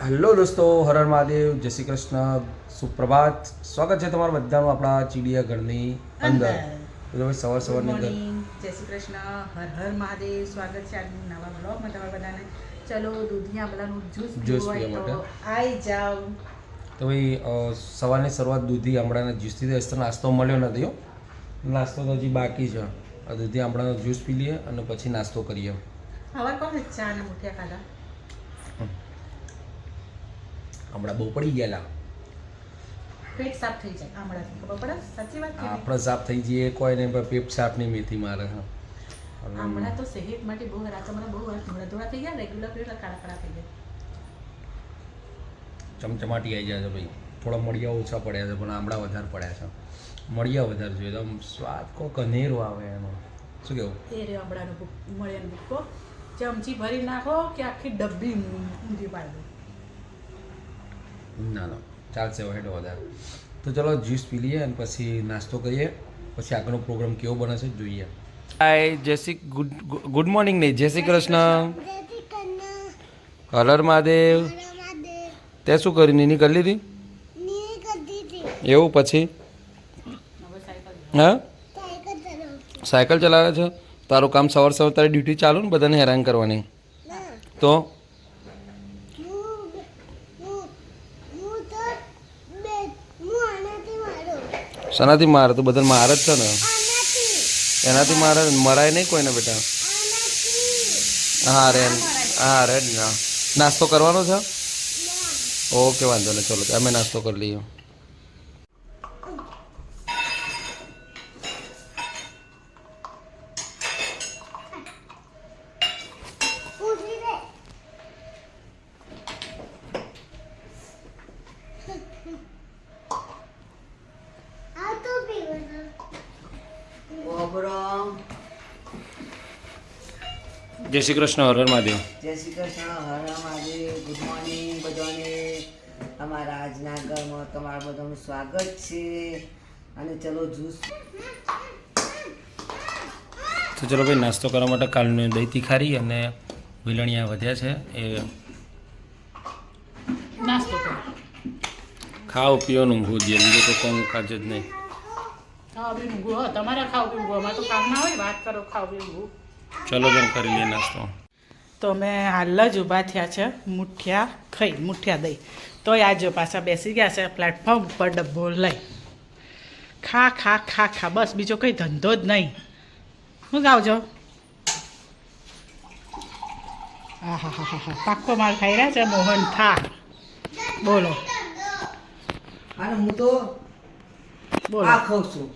Hello દોસ્તો, હર હર મહાદેવ, જય શ્રી કૃષ્ણ, સુપ્રભાત. સ્વાગત છે તમારા બધાનું આપણા ચીડિયા ઘરની અંદર. તો ભાઈ સવારની અંદર જય શ્રી કૃષ્ણ, હર હર મહાદેવ. સ્વાગત છે આજના નવા બ્લોગમાં તમારા બધાને. ચલો દૂધિયા આંબલાનું જ્યુસ પીવા માટે આવી જાવ. તો ભાઈ સવારની શરૂઆત દૂધી આંબળાના જ્યુસથી થઈ. તો નાસ્તો મળ્યો નથી હો, નાસ્તો તો હજી બાકી છે. આ દૂધી આંબળાનો જ્યુસ પી લઈએ અને પછી નાસ્તો કરીએ. હવે કોણ ચા અને મુઠિયા ખાધા? હમણાં બહુ પડી ગયેલા, પેટ સાફ થઈ જાય આમળાથી, ખબર પડે? સાચી વાત છે. આપણે સાફ થઈ જઈએ કોઈ નહીં, પણ પેટ સાફ નહીં મેથી મારે. આમળા તો સેહત માટે બહુ સારા. તમારે બહુ ધોળા થઈ ગયા, રેગ્યુલર પીડા કાળા કાળા થઈ ગયા, ચમચમાટી આવી જાય છે ભાઈ. થોડા મળિયા ઓછા પડ્યા છે પણ આમળા વધારે પડ્યા છે. મળિયા વધારે જોઈએ તો સ્વાદ કોક અનેરો આવે એનો. શું કેવું? એ રે આમળાનો મળ્યાનો ભૂક્કો ચમચી ભરી નાખો કે આખી ડબ્બી ઊંધી પાડી દો. ના ના, ચાલશે હેડો વધારે. તો ચલો જ્યુસ પી લઈએ અને પછી નાસ્તો કરીએ, પછી આગળનો પ્રોગ્રામ કેવો બને છે જોઈએ. હાય, જય શ્રી ગુડ મોર્નિંગ નહીં, જય શ્રી કૃષ્ણ, હર મહાદેવ. તે શું કર્યું? નીની કરી લીધી? એવું? પછી હા, સાયકલ ચલાવે છે. તારું કામ સવાર સવાર તારી ડ્યુટી ચાલુ ને બધાને હેરાન કરવાની. તો શનાથી મારે? તો બધા મારે જ છે ને, એનાથી મારે મરાય નહીં કોઈને બેટા. હા રે, હા રે. નાસ્તો કરવાનો છે? ઓકે, વાંધો નહીં. ચલો અમે નાસ્તો કરી લઈએ. જય શ્રી કૃષ્ણ, હર હર મહાદેવ. જય શ્રી કૃષ્ણ, હર હર મહાદેવ. ગુડ મોર્નિંગ બધાને. અમારા આજના ઘરમાં તમારું બધાનું સ્વાગત છે. અને ચલો જ્યુસ. તો ચલો ભાઈ, નાસ્તો કરવા માટે કાલની દહીં તીખારી અને વિલણિયા વધ્યા છે એ નાસ્તો કરો. ખાઓ પીઓનું ઊંઘવું દે, બીજું તો કોઈ કાજ જ નહીં. ખાવા બી ઊંઘું હો, તમારે ખાવ બી ઊંઘું, અમારે તો કામ ના હોય. વાત કરો, ખાવ બી ઊંઘું. ચલો બેન, કરી લઈએ નાસ્તો. તો અમે હાલ જ ઊભા થયા છે મુઠિયા ખાઈ, મુઠિયા દહીં. તો આ જો પાછા બેસી ગયા છે પ્લેટફોર્મ ઉપર ડબ્બો લઈ. ખા ખા ખા ખા, બસ બીજો કંઈ ધંધો જ નહીં. શું ગાવ છો? હા હા હા હા હા, પાક્કો માલ ખાઈ રહ્યા છે મોહન થાળ. બોલો અને હું તો બોલો. આ ખાઉં છું.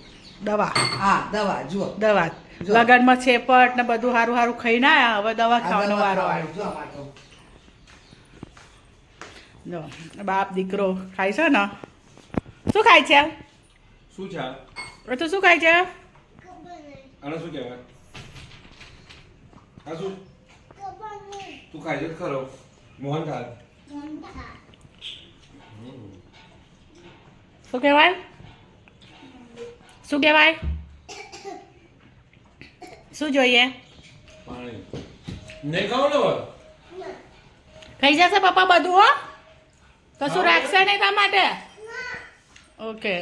દવા, હા, દવા જુઓ. દવા લગનમાં છેપટ ને બધું સારું સારું ખાઈને આવ્યા, હવે દવા ખાવાનો વારો આવ્યો. જો આ તો. જો બાપ દીકરો ખાય છે ને. શું ખાય છે? શું છે? તો શું ખાય છે? આને શું કહેવાય? આ શું તું ખાઈ જ ખરો? મોહન થાળ. શું કહેવાય? શું કહેવાય? શું જોઈએ? પાણી નહીં ખાવ ને? ખાઈ જશે પપ્પા બધું? હો, કશું રાખશે નહીં તમારા માટે? ઓકે,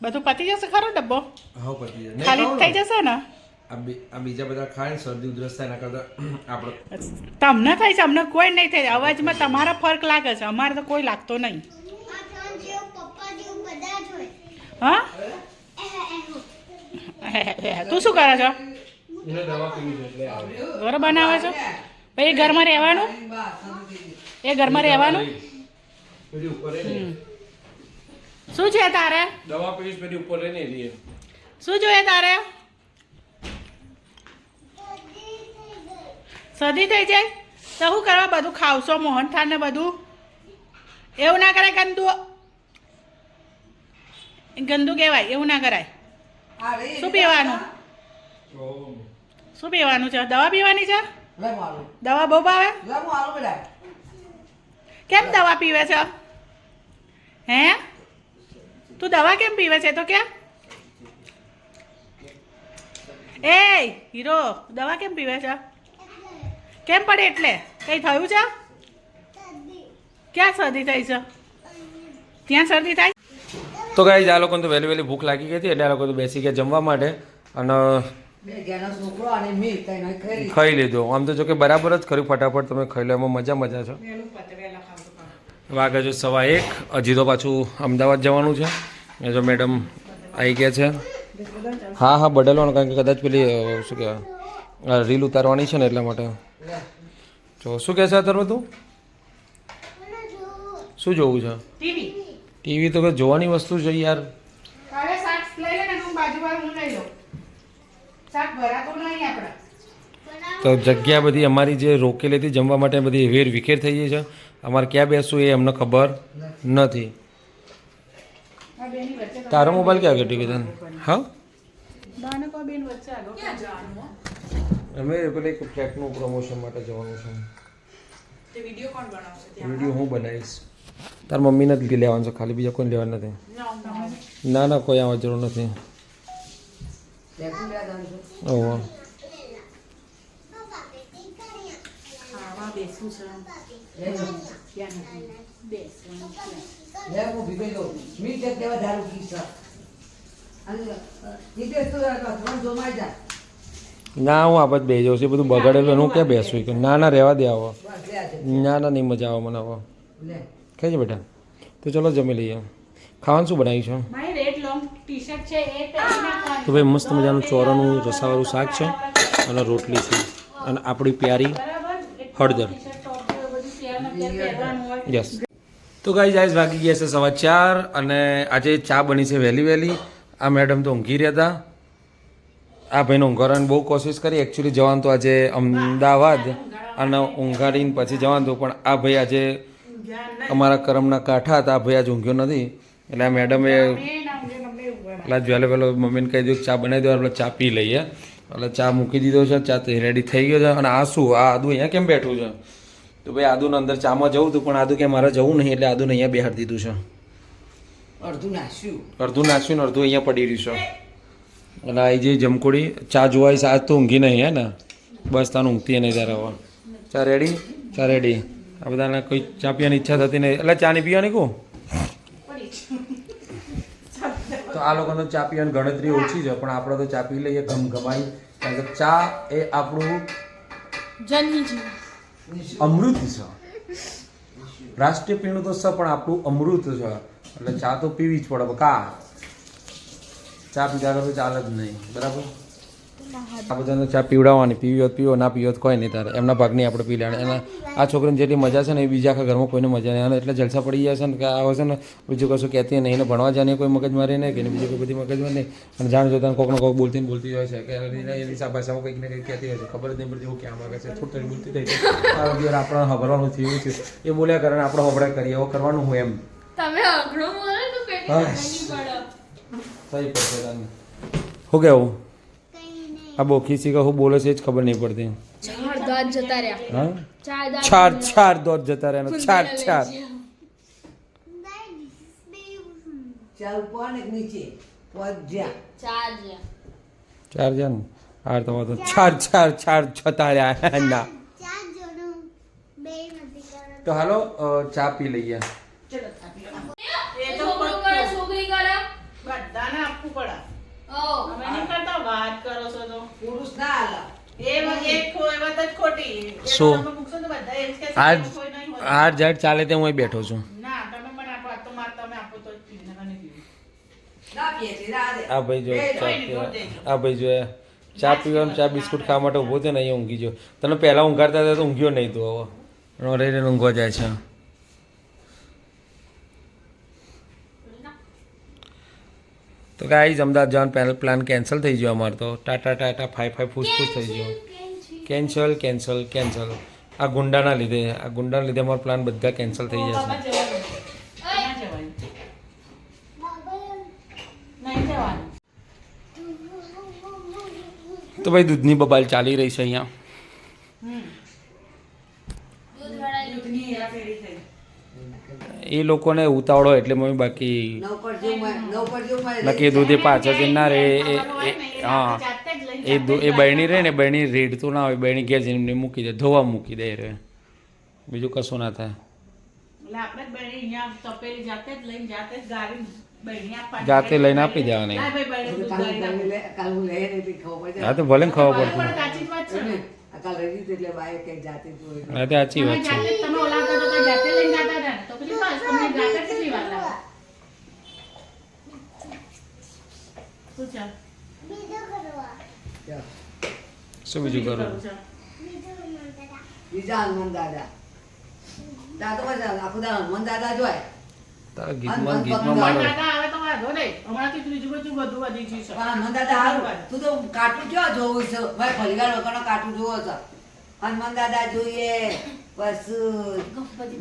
બધું પતી જશે ખરો ડબ્બો? હા, પતી જાય. ખાલી થઈ જશે ને? આ બીજા બધા ખાય ને શરદી ઉધરસ થાય એના કરતા આપણે તમને થાય છે, અમને કોઈ નહીં થાય. અવાજમાં તમારા ફરક લાગે છે, અમારે તો કોઈ લાગતો નહીં. હા, તું શું કરે છો? એને દવા પીવી છે એટલે આવે. ઘર બનાવે છો? ભાઈ એ ઘરમાં રહેવાનું? એ ઘરમાં રહેવાનું? પેલી ઉપર રહે. શું છે તારે? દવા પીવીશ પેલી ઉપર રહે ને એલી. શું જોઈએ તારે? સદી થઈ જાય તો શું કરવા? બધું ખાવશો મોહનથાળ ને બધું? એવું ના કરાય. ગંદુ ગંદુ કહેવાય, એવું ના કરાય. શું પીવાનું? શું પીવાનું છે? દવા પીવાની છે? દવા બહુ ભાવે? કેમ દવા પીવે છે? હે, તું દવા કેમ પીવે છે? તો ક્યાં એ હીરો દવા કેમ પીવે છે? કેમ પડે એટલે? કઈ થયું છે? ક્યાં શરદી થાય છે ત્યાં શરદી થાય તો ગાઈઝ આ લોકોને તો વહેલી વહેલી ભૂખ લાગી ગઈ હતી એટલે આ લોકો તો બેસી ગયા જમવા માટે અને બે ઘેરનો છોકરો અને મેં તઈને ખાઈ ખાઈ લીધું. આમ તો જો કે બરાબર જ કર્યું, ફટાફટ તમે ખાઈ લો, એમાં મજા છે. વાગે જો 1:15. હજી તો પાછું અમદાવાદ જવાનું છે. એ જો મેડમ આવી ગયા છે. હા બદલવાનું, કારણ કે કદાચ પેલી શું કહેવાય રીલ ઉતારવાની છે ને એટલા માટે. જો શું કહે છે અત્યારે તું? શું જોવું છે? ટીવી તો કે જોવાની વસ્તુ છે યાર. તો જગ્યા બધી અમારી જે રોકેલી હતી જમવા માટે બધી વેર વિખેર થઈ ગઈ છે. અમારે ક્યાં બેસવું એ અમને ખબર નથી. તારો મોબાઈલ ક્યાં ગયો ટીવી તને? હા અમે પેલા એક ફ્લેટનું પ્રમોશન માટે જવાનું છે. વિડીયો હું બનાવીશ. તાર મમ્મીને જ લેવાનું છે ખાલી, બીજા કોઈ લેવાનું નથી. ના કોઈ આવવા જરૂર નથી. ઓહો ના હું આપ જ બે જાઉં છું, બધું બગાડેલું હું ક્યાં બેસું કે ના રહેવા દે. આવો ના નહીં મજા આવે મને. આવો ખાઈ છે બેટા. તો ચલો જમી લઈએ. ખાવાનું શું બનાવ્યું છે? તો ભાઈ મસ્ત મજાનું ચોરાનું રસાવાળું શાક છે અને રોટલી છે અને આપણી પ્યારી હળદર. યસ. તો ગાઈઝ આઈસ વાગી ગયા છે 4:15 અને આજે ચા બની છે વહેલી. આ મેડમ તો ઊંઘી રહ્યા હતા. આ ભાઈને ઊંઘાડવાની બહુ કોશિશ કરી. એકચ્યુઅલી જવાનું તો આજે અમદાવાદ અને ઊંઘાડીને પછી જવાનું હતું, પણ આ ભાઈ આજે અમારા કરમના કાંઠા હતા. આ ભાઈ આજે ઊંઘ્યો નથી એટલે આ મેડમે એટલે વહેલો મમ્મીને કહી દીધું ચા બનાવી દો, એટલે ચા પી લઈએ. એટલે ચા મૂકી દીધો છે, ચા રેડી થઈ ગયો છે. અને આ શું આ આદુ અહીંયા કેમ બેઠું છે? તો ભાઈ આદુને અંદર ચામાં જવું હતું, પણ આદુ કે મારે જવું નહીં એટલે આદુને અહીંયા બેહાડી દીધું છે. અડધું નાખ્યું ને અડધું અહીંયા પડી રહ્યું છે. એટલે આવી જઈ જમકોડી ચા જોવાઈશ. આજ તો ઊંઘી નહીં હે ને? બસ તાનું ઊંઘતી નહીં તારે. હવે ચા રેડી? ચા રેડી. આ બધાને કોઈ ચા પીવાની ઈચ્છા થતી નહીં એટલે ચા નહીં પીવાની કહું. તો આ લોકોને ચા પીવાની ગણતરી ઓછી છે, પણ આપણે તો ચા પી લઈએ ગમાઈ. કારણ કે ચા એ આપણું અમૃત છે. રાષ્ટ્રીય પીણું તો છે પણ આપણું અમૃત છે, એટલે ચા તો પીવી જ પડે. ચા પીધા તો ચાલે જ નહીં. બરાબર. આ બધાને ચા પીવડાવવાની, પીવી હોત પીવો, ના પીવો કોઈ નહીં. તારે એમના ભાગની આપણે પી લેવાની. એના આ છોકરીને જેટલી મજા છે ને એ બીજા આખા ઘરમાં કોઈને મજા નહીં. એટલે જલસા પડી જાય છે ને કે આ હોય છે ને બીજું કશું કહેતી નહીં. એને ભણવા જાય કોઈ મગજ મારી નહીં કે બીજું કોઈ બધી મગજ મારી નહીં. અને જાણ જોતા કોઈકને કોઈક બોલતી હોય છે કે એની ભાષામાં કંઈક ને કંઈક કહેતી હોય છે, ખબર જ નહીં પડતી એવું ક્યાં માગે છે. થોડી થોડી બોલતી થઈ છે. આપણે ખબરવાનું થયું છે એ બોલ્યા કરે આપણે હોબળે કરીએ એવું કરવાનું હોય એમ. સહી પડશે તને. શું કેવું? આ બોખી સી હું બોલે છે જ ખબર નહીં પડતી. ચાર દોત જતા રહ્યા. ચાર જ્યાં હાર તમારે તો ચાર છતા રહ્યા ના. તો હાલો ચા પી લઈએ. બધાને આપવું પડે. અમે નહીં કરતા વાત કરો છો તો પુરુષ ના હાલા. શું આ જાડ ચાલે તે હું અહીં બેઠો છું. આ ભાઈ જો આ ભાઈ જો ચા પીવાનું ચા બિસ્કુટ ખાવા માટે ઊભો થયો ને અહીંયા ઊંઘી ગયો. તને પહેલાં ઊંઘાડતા હતા તો ઊંઘ્યો નહીં. તું હવે રહીને ઊંઘવા જાય છે. તો ગાઈઝ અમદાવાદ જવાનું પ્લાન કેન્સલ થઈ ગયો અમારે તો. ટાટા ફાઈ ફૂસ થઈ ગયો. કેન્સલ. આ ગુંડાના લીધે અમારો પ્લાન બધા કેન્સલ થઈ જશે. તો ભાઈ દૂધની બબાલ ચાલી રહી છે અહીંયા. એ લોકોને ઉતાવળો એટલે મમ્મી બાકી નક્કી દૂધ એ પાછળ ના રે. હા એ બહેણી રહે ને બહેણી રેડતું ના હોય. બહેણી ઘેર જઈને મૂકી દે, ધોવા મૂકી દે રે. બીજું કશું ના થાય. એટલે આપણે જ બહેણી અહીંયા તપેલી જાતે જ લઈને જાતે જ ગાળી બહેણી આપવાની. જાતે લઈને આપી દેવાની. લાય ભાઈ બહેણી દૂધ ગાળી નાખ. કાલ હું લઈ નથી ખબર પડે હા તો ભલે ને ખબર પણ પડતી. સાચી જ વાત છે ને. આ કાલ રહી ગયું એટલે બાએ કંઈક જાતે જોઈ હા તો સાચી વાત છે. તમે જાતે તમે ઓલા કરતા તો જાતે લઈને જતા હતા ને. તો પછી બસ તમને જાતે કેટલી વાર લાગે? શું છે? શું બીજું કરું? છે? બીજા હનુમાન દાદા ત્યાં તો મજા આવે. આખું દાદા હનુમાન દાદા જોય તારા ગીતમાં ગીતમાં પણ મારો દાદા આવે તો વાંધો નહીં. હમણાંથી ત્રીજું બધું વધી ગયું છે. પણ હનુમાન દાદા હારું તું તો કાર્ટૂન કેવા જોવું છે ભાઈ ભલીવાર લોકોનો કાર્ટૂન જોવો છે હનુમાન દાદા જોઈએ પછી ગણપતિ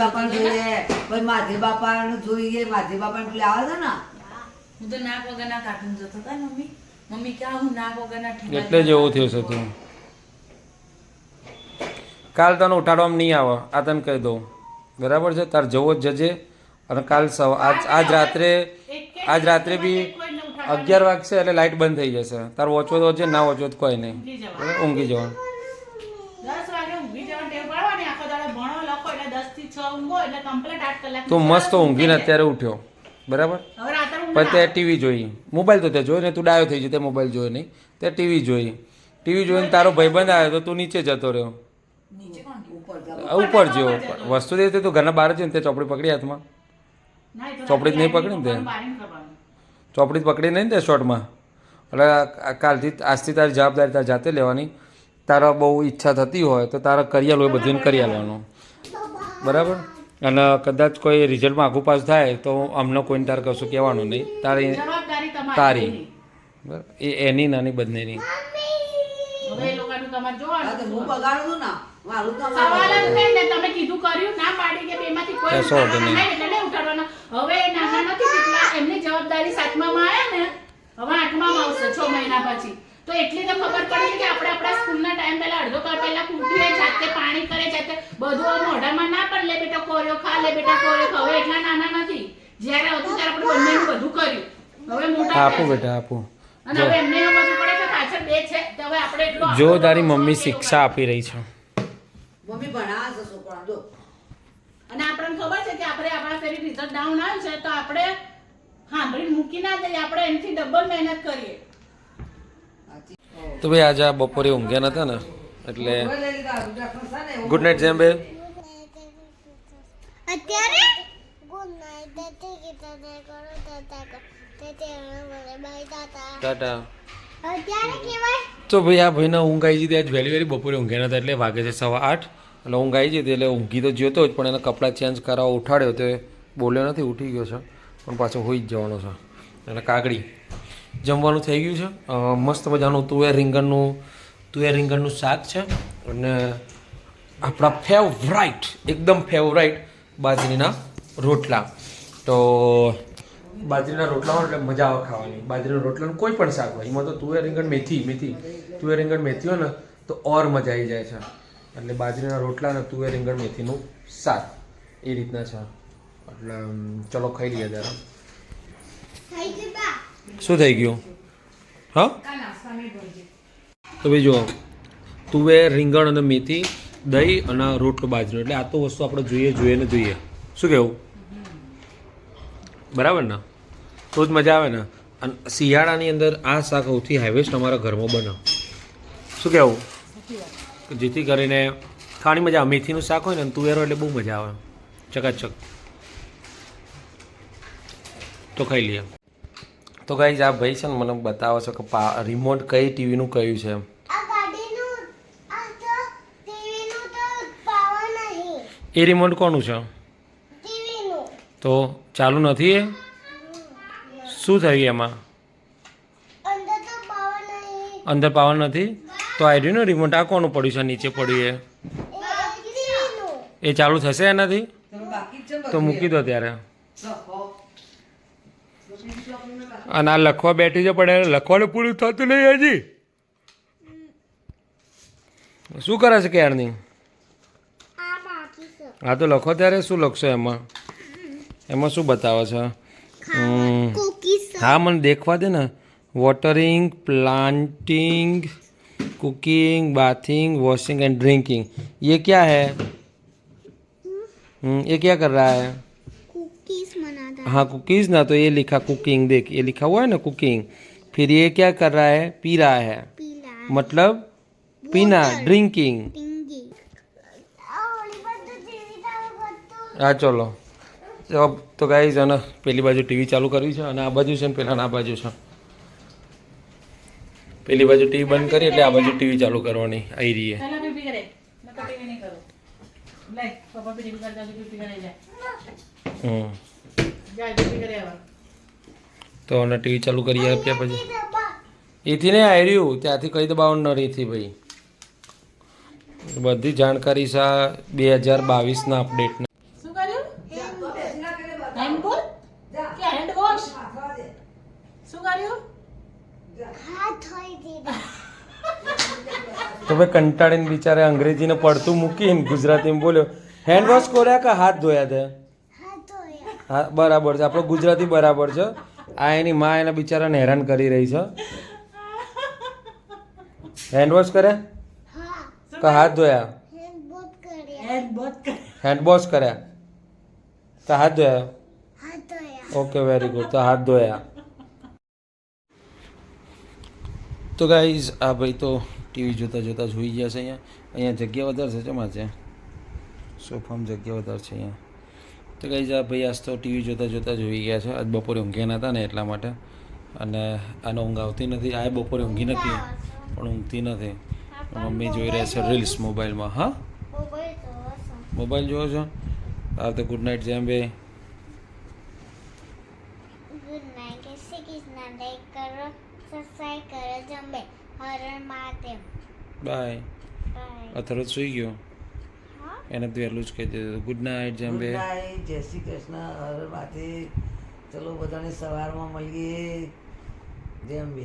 બાપા જોઈએ પછી માધે બાપાનું જોઈએ માધે બાપાનું પેલું આવે છે ને હું તો નાક વગરના કાર્ટૂન જોતો હતા ને મમ્મી. મમ્મી ક્યાં હું નાક વગરના ઠીંગા એટલે જ એવું થયું છે તું. કાલ તને ઉઠાડવામાં નહીં આવે આ તને કહી દઉં બરાબર છે. તાર જવો જ જજે અને કાલ આજ રાત્રે બી 11 વાગશે એટલે લાઇટ બંધ થઈ જશે. તાર વોચવો તો વચ્ચે ના વોચવો તો કોઈ નહીં. બરાબર? ઊંઘી જવાનું. 10 વાગે ઊંઘી જવાનું ટેવ પાડવાની. આખો દાડો ભણો લખો એટલે 10 થી 6 ઊંઘો એટલે કમ્પ્લીટ 8 કલાક. તું મસ્ત ઊંઘીને અત્યારે ઉઠ્યો બરાબર. હવે રાત્રે ઊંઘ પણ ના તે આવે. ટીવી જોઈ મોબાઈલ તો તે જોઈ ને તું ડાયો થઈ ગયો તે મોબાઈલ જોયો નહીં તે ટીવી જોઈ. ટીવી જોઈને તારો ભાઈબંધ આવ્યો તો તું નીચે જતો રહ્યો. નીચે કોણ ગયું? ઉપર જાઓ. ઉપર જેવો વસ્તુ દે તું ઘરના બહાર છે ને તે ચોપડી પકડી હાથમાં. ના, એ તો ચોપડી જ નહીં રાત્રે પકડી ને તે? બારીને કરવાનું. ચોપડી જ પકડી નહીં ને તે શોર્ટમાં. એટલે કાલથી આજથી તારી જવાબદારી તારે જાતે લેવાની. તારા બહુ ઈચ્છા થતી હોય તો તારા કરી આલવું એ બધું કરી આલવાનું બરાબર. અને કદાચ કોઈ રિઝલ્ટમાં આઘું પાછું થાય તો અમને કોઈને તારે કશું કહેવાનું નહીં. તારી જવાબદારી તમારી તારી નહીં. બરાબર એ એની નાની બંનેની. હવે એ લોકોનું તમારે હા તો હું જોવાનું. બગાડું છું ને મારું તો સવાલ જ નહીં ને તમે કીધું કર્યું ના પાડી કે બેમાંથી કોઈ કશો વાંધો નહીં. ઉઠાડવાના નહીં એટલે નહીં ઉઠાડવાના. હવે એ નાના નથી કેટલા એમની જવાબદારી 7મામાં આવ્યા ને હવે 8મામાં આવશે 6 મહિના પછી તો એટલી તો ખબર પડી કે આપણે આપણા સ્કૂલના ટાઈમ પહેલા અડધો કલાક પહેલા ઉઠીએ જાતે પાણી કરે જાતે બધું હવે મોઢામાં ના પણ લે બેટા કોર્યો ખા લે બેટા કોર્યો ખા. હવે એટલા નાના નથી જ્યારે હતું ત્યારે આપણે બંનેનું બધું કર્યું હવે મોટા આપું થયા છે. બેટા આપું. અને હવે એમને એમ સમજવું પડે કે પાછળ 2 છે તો હવે આપણે એટલો જો આપણો તારી બધો મમ્મી શોખ શિક્ષા આપી રહી છે. મમ્મી ભણાવે છે છોકરા જો અને આપણને ખબર છે કે આપણે આપણા ફેરી રિઝલ્ટ ડાઉન આવ્યું છે તો આપણે સાંભળીને મૂકી ના દઈએ આપણે એનાથી ડબલ મહેનત કરીએ. તો ભાઈ આજે આ બપોરે ઊંઘ્યા નતા ને એટલે કોઈ લઈ લીધા રુદ્રાક્ષ છે ને એવું. ગુડ નાઇટ જેમ બે. અત્યારે ગુડ નાઈટ તે કીધા કરો તે બાય તાતા ટાટા. અત્યારે કેવાય તો ભાઈ આ ભાઈને ઊંઘ આવી જતી આજ વહેલી વહેલી બપોરે ઊંઘ્યા નતા એટલે વાગે છે 8:15 એટલે ઊંઘ આવી જતી એટલે ઊંઘી તો જોતો જ પણ એને કપડાં ચેન્જ કરાવવા ઉઠાડ્યો તો એ બોલ્યો નથી ઉઠી ગયો છે પણ પાછો હોઈ જ જવાનો છે. અને કાકડી જમવાનું થઈ ગયું છે મસ્ત મજાનું તુવેર રીંગણનું શાક છે અને આપણા ફેવરાઇટ એકદમ ફેવરાઇટ બાજરીના રોટલા. તો બાજરીના રોટલા હોય એટલે મજા આવે ખાવાની. બાજરીના રોટલાનું કોઈ પણ શાક હોય એમાં તો તુવેર રીંગણ મેથી તુવેર રીંગણ મેથી હોય ને તો ઓર મજા આવી જાય છે. એટલે બાજરીના રોટલા અને તુવેર રીંગણ મેથીનું શાક એ રીતના છે. એટલે ચલો ખાઈ લઈએ જરા. થઈ ગયું શું થઈ ગયું? હા તો ભાઈ જુઓ તુવેર રીંગણ અને મેથી દહીં અને રોટલો બાજરો એટલે આ તો વસ્તુ આપણે જોઈએ ને જોઈએ. શું કહેવું? બરાબર ને? તો જ મજા આવે ને. અને શિયાળાની અંદર આ શાક સૌથી હાઈવેસ્ટ અમારા ઘરમાં બને. શું કહેવું? જેથી કરીને ખાવાની મજા આવે. મેથીનું શાક હોય ને તુવેર હોય એટલે બહુ મજા આવે ચકાચક. તો ખાઈ લઈએ. તો ગાઈઝ આ ભાઈ છે ને મને બતાવો છો કે રિમોટ કઈ ટીવીનું કયું છે એમ. આ ગાડીનું આ તો ટીવીનું તો પાવર નહીં એ રિમોટ કોનું છે? ટીવીનું તો ચાલુ નથી એ? શું થયું એમાં? અંદર તો પાવર નહીં અંદર પાવર નથી? તો આઈડિયો ને રિમોટ આ કોનું પડ્યું છે નીચે પડ્યું એ ટીવીનું એ ચાલુ થશે એનાથી? તમે બાકી જ છે ને તો બધું મૂકી દો ત્યારે. લખો. અને આ લખવા બેઠી છે પણ એને લખવાનું પૂરું થતું નહીં હજી. શું કરે છે ક્યારની? આ બાકી છે હા તો લખો ત્યારે શું લખશો એમાં? એમાં શું બતાવે છે? કુકીઝ हाँ मन देखवा दे ना. Watering, planting, cooking, bathing, washing and drinking. ये क्या है? ये क्या कर रहा है? कुकीज बनाता हाँ कुकीज ना, तो ये लिखा कुकिंग, देख ये लिखा हुआ है ना कुकिंग। फिर ये क्या कर रहा है? पी रहा है, पीला मतलब पीना, ड्रिंकिंग। टिंगी ઓલી બધું ટીવી ચાલુ કરતું હા ચલો તો ગાઈઝ અને પેલી બાજુ ટીવી ચાલુ કરવી છે અને આ બાજુ છે ને પેલા આ બાજુ છે. પેલી બાજુ ટીવી બંધ કરી એટલે આ બાજુ ટીવી ચાલુ કરવાની આવી રહી છે. પહેલા પીપી કરે મેં તો ટીવી નહીં કરું લે પપ્પા પીપી કરતા પીપી કરે જાય પીપી કરે હવે તો અને ટીવી ચાલુ કરી આપ્યા પછી એથી નહીં આવી રહ્યું ત્યાંથી કઈ દબાવવાનું ન રહીથી ભાઈ. બધી જાણકારી છે 2022ના અપડેટને. શું કર્યું હેન્ડ બોલ કે હેન્ડ વોશ શું કર્યું હાથ ધોઈ દીધા તો ભાઈ કંટાળીને બિચારે અંગ્રેજીને પડતું મૂકીને ગુજરાતીમાં બોલ્યો હેન્ડ વોશ કર્યા કે હાથ ધોયા તે? હાથ ધોયા હા બરાબર છે, આપણો ગુજરાતી બરાબર છે. આ એની માં એના બિચારાને હેરાન કરી રહી છે. હેન્ડ વોશ કર્યા હા કે હાથ ધોયા? હેન્ડ બોટ કર્યા હેન્ડ બોથ કરે હેન્ડ વોશ કર્યા તો હાથ ધોયા? હાથ ધોયા ઓકે વેરી ગુડ, તો હાથ ધોયા. તો ગાઈઝ આ ભાઈ તો ટીવી જોતા જોતા જોઈ ગયા છે. અહીંયા જગ્યા વધારે છે, જમા છે સોફામાં જગ્યા વધારે છે અહીંયા. તો ગાઈઝ આ ભાઈ આજ તો ટીવી જોતા જોતા જોઈ ગયા છે. આજ બપોરે ઊંઘ્યા નહોતા ને એટલા માટે, અને આને ઊંઘ આવતી નથી. આ બપોરે ઊંઘી નથી પણ ઊંઘતી નથી. મમ્મી જોઈ રહ્યા છે રીલ્સ મોબાઈલમાં. હા મોબાઈલ જોવો છો મોબાઈલ જોવો છો? આ તો ગુડ નાઇટ જેમ બે. Good night Shri Krishna like કરો સબસ્ક્રાઇબ કરો જમ્બે હરણ મહાદેવ બાય. બાય અથર્વ સુઈ ગયો, હા એને તો વહેલું જ કહી દીધું ગુડ નાઇટ જેમ બે. ગુડ નાઇટ, જય શ્રી કૃષ્ણ, હર માથે. ચલો બધાને સવારમાં મળીએ. જય અંબે.